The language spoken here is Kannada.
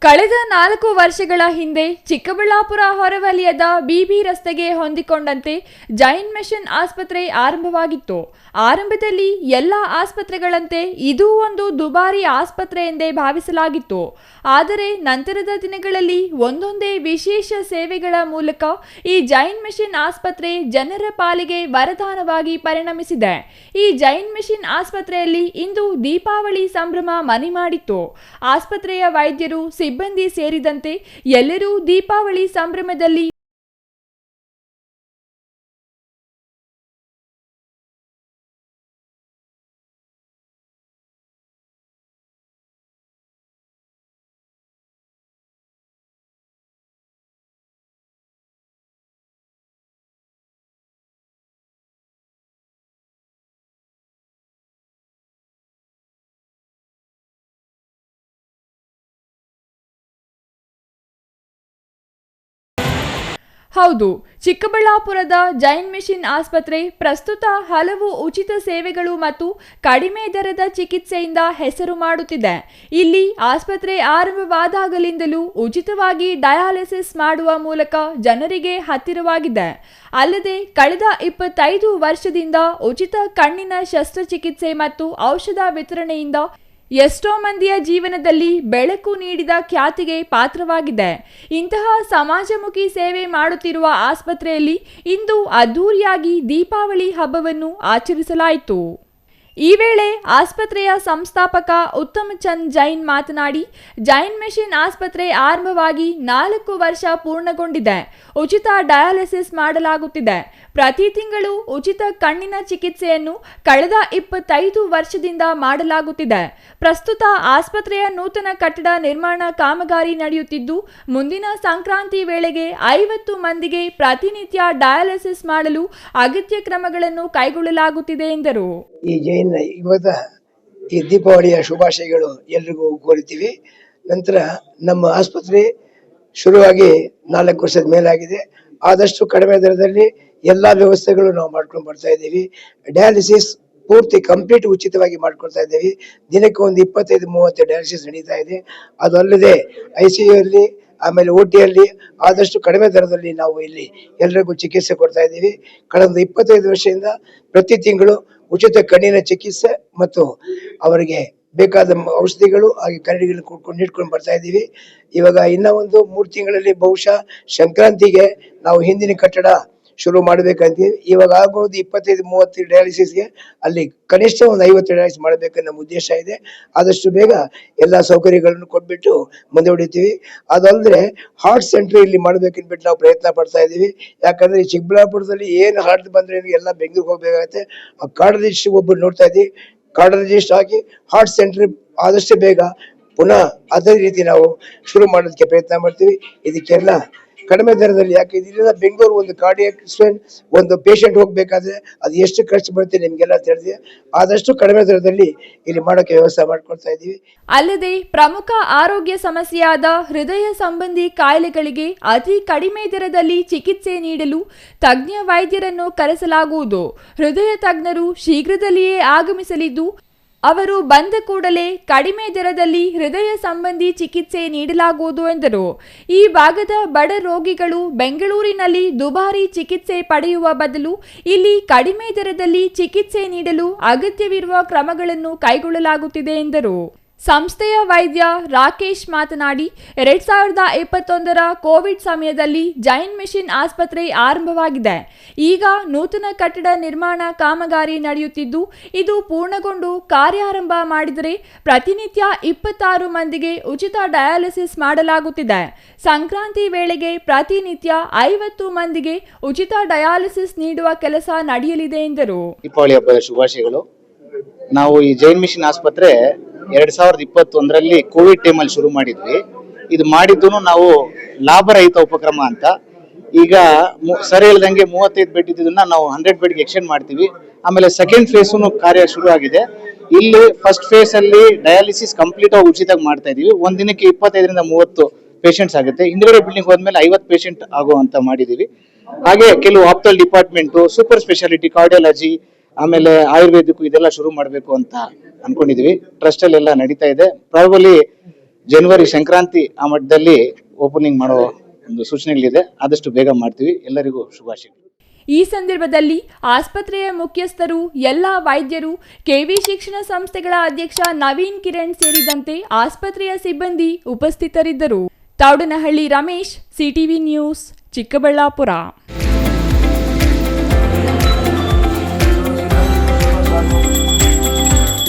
ಕಳೆದ 4 ವರ್ಷಗಳ ಹಿಂದೆ ಚಿಕ್ಕಬಳ್ಳಾಪುರ ಹೊರವಲಯದ ಬಿಬಿ ರಸ್ತೆಗೆ ಹೊಂದಿಕೊಂಡಂತೆ ಜೈನ್ ಮಿಷನ್ ಆಸ್ಪತ್ರೆ ಆರಂಭವಾಗಿತ್ತು. ಆರಂಭದಲ್ಲಿ ಎಲ್ಲ ಆಸ್ಪತ್ರೆಗಳಂತೆ ಇದು ಒಂದು ದುಬಾರಿ ಆಸ್ಪತ್ರೆ ಎಂದೇ ಭಾವಿಸಲಾಗಿತ್ತು. ಆದರೆ ನಂತರದ ದಿನಗಳಲ್ಲಿ ಒಂದೊಂದೇ ವಿಶೇಷ ಸೇವೆಗಳ ಮೂಲಕ ಈ ಜೈನ್ ಮಿಷನ್ ಆಸ್ಪತ್ರೆ ಜನರ ಪಾಲಿಗೆ ವರದಾನವಾಗಿ ಪರಿಣಮಿಸಿದೆ. ಈ ಜೈನ್ ಮಿಷನ್ ಆಸ್ಪತ್ರೆಯಲ್ಲಿ ಇಂದು ದೀಪಾವಳಿ ಸಂಭ್ರಮ ಮನೆ ಮಾಡಿತ್ತು. ಆಸ್ಪತ್ರೆಯ ವೈದ್ಯರು, ಸಿಬ್ಬಂದಿ ಸೇರಿದಂತೆ ಎಲ್ಲರೂ ದೀಪಾವಳಿ ಸಂಭ್ರಮದಲ್ಲಿ ಹೌದು, ಚಿಕ್ಕಬಳ್ಳಾಪುರದ ಜೈನ್ ಮಿಷನ್ ಆಸ್ಪತ್ರೆ ಪ್ರಸ್ತುತ ಹಲವು ಉಚಿತ ಸೇವೆಗಳು ಮತ್ತು ಕಡಿಮೆ ದರದ ಚಿಕಿತ್ಸೆಯಿಂದ ಹೆಸರು ಮಾಡುತ್ತಿದೆ. ಇಲ್ಲಿ ಆಸ್ಪತ್ರೆ ಆರಂಭವಾದಾಗಲಿಂದಲೂ ಉಚಿತವಾಗಿ ಡಯಾಲಿಸಿಸ್ ಮಾಡುವ ಮೂಲಕ ಜನರಿಗೆ ಹತ್ತಿರವಾಗಿದೆ. ಅಲ್ಲದೆ ಕಳೆದ 25 ವರ್ಷದಿಂದ ಉಚಿತ ಕಣ್ಣಿನ ಶಸ್ತ್ರಚಿಕಿತ್ಸೆ ಮತ್ತು ಔಷಧ ವಿತರಣೆಯಿಂದ ಎಷ್ಟೋ ಮಂದಿಯ ಜೀವನದಲ್ಲಿ ಬೆಳಕು ನೀಡಿದ ಖ್ಯಾತಿಗೆ ಪಾತ್ರವಾಗಿದೆ. ಇಂತಹ ಸಮಾಜಮುಖಿ ಸೇವೆ ಮಾಡುತ್ತಿರುವ ಆಸ್ಪತ್ರೆಯಲ್ಲಿ ಇಂದು ಅದ್ದೂರಿಯಾಗಿ ದೀಪಾವಳಿ ಹಬ್ಬವನ್ನು ಆಚರಿಸಲಾಯಿತು. ಈ ವೇಳೆ ಆಸ್ಪತ್ರೆಯ ಸಂಸ್ಥಾಪಕ ಉತ್ತಮ್ ಚಂದ್ ಜೈನ್ ಮಾತನಾಡಿ, ಜೈನ್ ಮಿಷನ್ ಆಸ್ಪತ್ರೆ ಆರಂಭವಾಗಿ 4 ವರ್ಷ ಪೂರ್ಣಗೊಂಡಿದೆ. ಉಚಿತ ಡಯಾಲಿಸಿಸ್ ಮಾಡಲಾಗುತ್ತಿದೆ. ಪ್ರತಿ ತಿಂಗಳು ಉಚಿತ ಕಣ್ಣಿನ ಚಿಕಿತ್ಸೆಯನ್ನು ಕಳೆದ 25 ವರ್ಷದಿಂದ ಮಾಡಲಾಗುತ್ತಿದೆ. ಪ್ರಸ್ತುತ ಆಸ್ಪತ್ರೆಯ ನೂತನ ಕಟ್ಟಡ ನಿರ್ಮಾಣ ಕಾಮಗಾರಿ ನಡೆಯುತ್ತಿದ್ದು, ಮುಂದಿನ ಸಂಕ್ರಾಂತಿ ವೇಳೆಗೆ 50 ಮಂದಿಗೆ ಪ್ರತಿನಿತ್ಯ ಡಯಾಲಿಸಿಸ್ ಮಾಡಲು ಅಗತ್ಯ ಕ್ರಮಗಳನ್ನು ಕೈಗೊಳ್ಳಲಾಗುತ್ತಿದೆ ಎಂದರು. ಈ ಜೈನ್ ಇವತ್ತ ಈ ದೀಪಾವಳಿಯ ಶುಭಾಶಯಗಳು ಎಲ್ರಿಗೂ ಕೋರುತ್ತೀವಿ. ನಂತರ ನಮ್ಮ ಆಸ್ಪತ್ರೆ ಶುರುವಾಗಿ 4 ವರ್ಷದ ಮೇಲಾಗಿದೆ. ಆದಷ್ಟು ಕಡಿಮೆ ದರದಲ್ಲಿ ಎಲ್ಲಾ ವ್ಯವಸ್ಥೆಗಳು ನಾವು ಮಾಡ್ಕೊಂಡು ಬರ್ತಾ ಇದ್ದೀವಿ. ಡಯಾಲಿಸಿಸ್ ಪೂರ್ತಿ ಕಂಪ್ಲೀಟ್ ಉಚಿತವಾಗಿ ಮಾಡ್ಕೊಳ್ತಾ ಇದ್ದೀವಿ. ದಿನಕ್ಕೆ ಒಂದು 25-30 ಡಯಾಲಿಸಿಸ್ ನಡೀತಾ ಇದೆ. ಅದು ಅಲ್ಲದೆ ICU ಅಲ್ಲಿ ಆಮೇಲೆ OTಯಲ್ಲಿ ಆದಷ್ಟು ಕಡಿಮೆ ದರದಲ್ಲಿ ನಾವು ಇಲ್ಲಿ ಎಲ್ಲರಿಗೂ ಚಿಕಿತ್ಸೆ ಕೊಡ್ತಾ ಇದ್ದೀವಿ. ಕಳೆದ 25 ವರ್ಷದಿಂದ ಪ್ರತಿ ತಿಂಗಳು ಉಚಿತ ಕಣ್ಣಿನ ಚಿಕಿತ್ಸೆ ಮತ್ತು ಅವರಿಗೆ ಬೇಕಾದ ಔಷಧಿಗಳು ಹಾಗೆ ಕರಡಿಗಳನ್ನು ನೀಡ್ಕೊಂಡು ಬರ್ತಾ ಇದ್ದೀವಿ. ಇವಾಗ ಇನ್ನ ಒಂದು 3 ತಿಂಗಳಲ್ಲಿ ಬಹುಶಃ ಸಂಕ್ರಾಂತಿಗೆ ನಾವು ಹಿಂದಿನ ಕಟ್ಟಡ ಶುರು ಮಾಡಬೇಕಂತೀವಿ. ಇವಾಗ ಆಗೋದು 25-30 ಡಯಾಲಿಸಿಸ್ಗೆ, ಅಲ್ಲಿ ಕನಿಷ್ಠ ಒಂದು 50 ಡಯಾಲಿಸಿಸ್ ಮಾಡಬೇಕನ್ನೋ ನಮ್ಮ ಉದ್ದೇಶ ಇದೆ. ಆದಷ್ಟು ಬೇಗ ಎಲ್ಲಾ ಸೌಕರ್ಯಗಳನ್ನು ಕೊಟ್ಬಿಟ್ಟು ಮುಂದೆ ಹೊಡಿತೀವಿ. ಅದಲ್ಲದೆ ಹಾರ್ಟ್ ಸೆಂಟರ್ ಇಲ್ಲಿ ಮಾಡ್ಬೇಕನ್ಬಿಟ್ಟು ನಾವು ಪ್ರಯತ್ನ ಪಡ್ತಾ ಇದ್ದೀವಿ. ಯಾಕಂದ್ರೆ ಈ ಚಿಕ್ಕಬಳ್ಳಾಪುರದಲ್ಲಿ ಏನು ಹಾರ್ಟ್ ಬಂದ್ರೆ ಎಲ್ಲ ಬೆಂಗಳೂರಿಗೆ ಹೋಗ್ಬೇಕಾಗತ್ತೆ. ಆ ಕಾರ್ಡಿಯಾಲಜಿಸ್ಟ್ ಒಬ್ಬರು ನೋಡ್ತಾ ಇದ್ದೀವಿ. ಕಾರ್ಡಿಯಾಲಜಿಸ್ಟ್ ಆಗಿ ಹಾರ್ಟ್ ಸೆಂಟರ್ ಆದಷ್ಟು ಬೇಗ ಪುನಃ ಅದೇ ರೀತಿ ನಾವು ಶುರು ಮಾಡೋದಕ್ಕೆ ಪ್ರಯತ್ನ ಮಾಡ್ತೀವಿ. ಇದಕ್ಕೆಲ್ಲ ಕಡಿಮೆ ದರದಲ್ಲಿ, ಯಾಕೆ ಇದರಿಂದ ಬೆಂಗಳೂರು ಒಂದು ಕಾರ್ಡಿಯಾಕ್ ಒಂದು ಪೇಷಂಟ್ ಹೋಗ್ಬೇಕಾದ್ರೆ ಅದು ಎಷ್ಟು ಖರ್ಚು ಬರುತ್ತೆ ನಿಮ್ಗೆಲ್ಲ ತಿಳಿದಿದೆ. ಆದಷ್ಟು ಕಡಿಮೆ ದರದಲ್ಲಿ ಇಲ್ಲಿ ಮಾಡೋಕೆ ವ್ಯವಸ್ಥೆ ಮಾಡ್ಕೊಳ್ತಾ ಇದ್ದೀವಿ. ಅಲ್ಲದೆ ಪ್ರಮುಖ ಆರೋಗ್ಯ ಸಮಸ್ಯೆಯಾದ ಹೃದಯ ಸಂಬಂಧಿ ಕಾಯಿಲೆಗಳಿಗೆ ಅತಿ ಕಡಿಮೆ ದರದಲ್ಲಿ ಚಿಕಿತ್ಸೆ ನೀಡಲು ತಜ್ಞ ವೈದ್ಯರನ್ನು ಕರೆಸಲಾಗುವುದು. ಹೃದಯ ತಜ್ಞರು ಶೀಘ್ರದಲ್ಲಿಯೇ ಆಗಮಿಸಲಿದ್ದು, ಅವರು ಬಂದ ಕೂಡಲೇ ಕಡಿಮೆ ದರದಲ್ಲಿ ಹೃದಯ ಸಂಬಂಧಿ ಚಿಕಿತ್ಸೆ ನೀಡಲಾಗುವುದು ಎಂದರು. ಈ ಭಾಗದ ಬಡ ರೋಗಿಗಳು ಬೆಂಗಳೂರಿನಲ್ಲಿ ದುಬಾರಿ ಚಿಕಿತ್ಸೆ ಪಡೆಯುವ ಬದಲು ಇಲ್ಲಿ ಕಡಿಮೆ ದರದಲ್ಲಿ ಚಿಕಿತ್ಸೆ ನೀಡಲು ಅಗತ್ಯವಿರುವ ಕ್ರಮಗಳನ್ನು ಕೈಗೊಳ್ಳಲಾಗುತ್ತಿದೆ ಎಂದರು. ಸಂಸ್ಥೆಯ ವೈದ್ಯ ರಾಕೇಶ್ ಮಾತನಾಡಿ, 2021ರ ಕೋವಿಡ್ ಸಮಯದಲ್ಲಿ ಜೈನ್ ಮಿಷನ್ ಆಸ್ಪತ್ರೆ ಆರಂಭವಾಗಿದೆ. ಈಗ ನೂತನ ಕಟ್ಟಡ ನಿರ್ಮಾಣ ಕಾಮಗಾರಿ ನಡೆಯುತ್ತಿದ್ದು, ಇದು ಪೂರ್ಣಗೊಂಡು ಕಾರ್ಯಾರಂಭ ಮಾಡಿದರೆ ಪ್ರತಿನಿತ್ಯ 26 ಮಂದಿಗೆ ಉಚಿತ ಡಯಾಲಿಸಿಸ್ ಮಾಡಲಾಗುತ್ತಿದೆ. ಸಂಕ್ರಾಂತಿ ವೇಳೆಗೆ ಪ್ರತಿನಿತ್ಯ 50 ಮಂದಿಗೆ ಉಚಿತ ಡಯಾಲಿಸಿಸ್ ನೀಡುವ ಕೆಲಸ ನಡೆಯಲಿದೆ ಎಂದರು. ದೀಪಾವಳಿ ಹಬ್ಬದ ಶುಭಾಶಯಗಳು. ನಾವು ಈ ಜೈನ್ ಮಿಷನ್ ಆಸ್ಪತ್ರೆ 2021ರಲ್ಲಿ ಕೋವಿಡ್ ಟೈಮಲ್ಲಿ ಶುರು ಮಾಡಿದ್ವಿ. ಇದು ಮಾಡಿದ್ದು ನಾವು ಲಾಭರಹಿತ ಉಪಕ್ರಮ ಅಂತ. ಈಗ ಸರಿ ಹೇಳ್ದಂಗೆ 35 ಬೆಡ್ ಇದ್ದನ್ನ ನಾವು 100 ಬೆಡ್ಗೆ ಎಕ್ಸ್ಟೆಂಡ್ ಮಾಡ್ತೀವಿ. ಆಮೇಲೆ ಸೆಕೆಂಡ್ ಫೇಸ್ ಕಾರ್ಯ ಶುರು ಆಗಿದೆ. ಇಲ್ಲಿ ಫಸ್ಟ್ ಫೇಸ್ ಅಲ್ಲಿ ಡಯಾಲಿಸಿಸ್ ಕಂಪ್ಲೀಟ್ ಆಗಿ ಉಚಿತವಾಗಿ ಮಾಡ್ತಾ ಇದೀವಿ. ಒಂದ್ ದಿನಕ್ಕೆ 25-30 ಪೇಷಂಟ್ಸ್ ಆಗುತ್ತೆ. ಹಿಂದ್ಗಡೆ ಬಿಲ್ಡಿಂಗ್ ಹೋದ್ಮೇಲೆ 50 ಪೇಷಂಟ್ ಆಗುವಂತ ಮಾಡಿದೀವಿ. ಹಾಗೆ ಕೆಲವು ಆಪ್ಟಲ್ ಡಿಪಾರ್ಟ್ಮೆಂಟ್, ಸೂಪರ್ ಸ್ಪೆಷಾಲಿಟಿ, ಕಾರ್ಡಿಯಾಲಜಿ, ಆಮೇಲೆ ಆಯುರ್ವೇದಿಕ್ ಇದೆಲ್ಲ ಶುರು ಮಾಡಬೇಕು ಅಂತ ಅನ್ಕೊಂಡಿದೀವಿ. ಟ್ರಸ್ಟ್ ಅಲ್ಲಿ ಎಲ್ಲ ನಡೀತಾ ಇದೆ. ಪ್ರಾಬಲಿ ಜನವರಿ ಸಂಕ್ರಾಂತಿ ಆ ಮಟ್ಟದಲ್ಲಿ ಓಪನಿಂಗ್ ಮಾಡೋ ಒಂದು ಸೂಚನೆಗಳಿದೆ. ಆದಷ್ಟು ಬೇಗ ಮಾಡ್ತೀವಿ. ಎಲ್ಲರಿಗೂ ಶುಭಾಶಯಗಳು. ಈ ಸಂದರ್ಭದಲ್ಲಿ ಆಸ್ಪತ್ರೆಯ ಮುಖ್ಯಸ್ಥರು, ಎಲ್ಲ ವೈದ್ಯರು, ಕೆವಿ ಶಿಕ್ಷಣ ಸಂಸ್ಥೆಗಳ ಅಧ್ಯಕ್ಷ ನವೀನ್ ಕಿರಣ್ ಸೇರಿದಂತೆ ಆಸ್ಪತ್ರೆಯ ಸಿಬ್ಬಂದಿ ಉಪಸ್ಥಿತರಿದ್ದರು. Thoudanahalli Ramesh, CTV news, Chikkaballapur.